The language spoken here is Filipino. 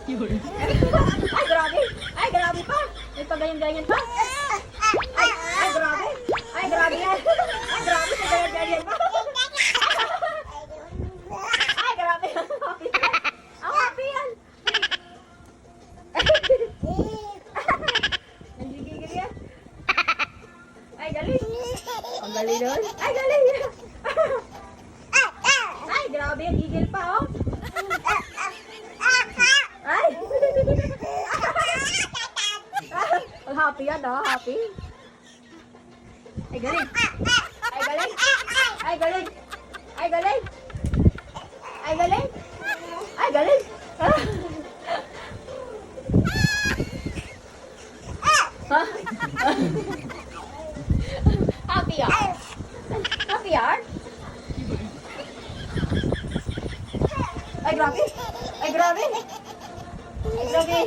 Ay, grabe. Ay, grabe pa. May pagayan-ganyan pa. Ay, grabe. Ay, grabe yan. Ay, grabe. May pagayan-ganyan pa. Ay, grabe. Happy yan. Ang happy yan. Nanggigigil yan. Ay, galing. Ang galing doon. Ay, galing. Ay, grabe. Ang gigil pa, oh. Ay! Ang happy yan, oh. Happy. Ay, galing. Ay, galing. Ay, galing. Ay, galing. Ay, galing. Ay, galing. Ha? Happy yan? Happy yan? Ay, grabe. Ay, grabe. Ay, grabe.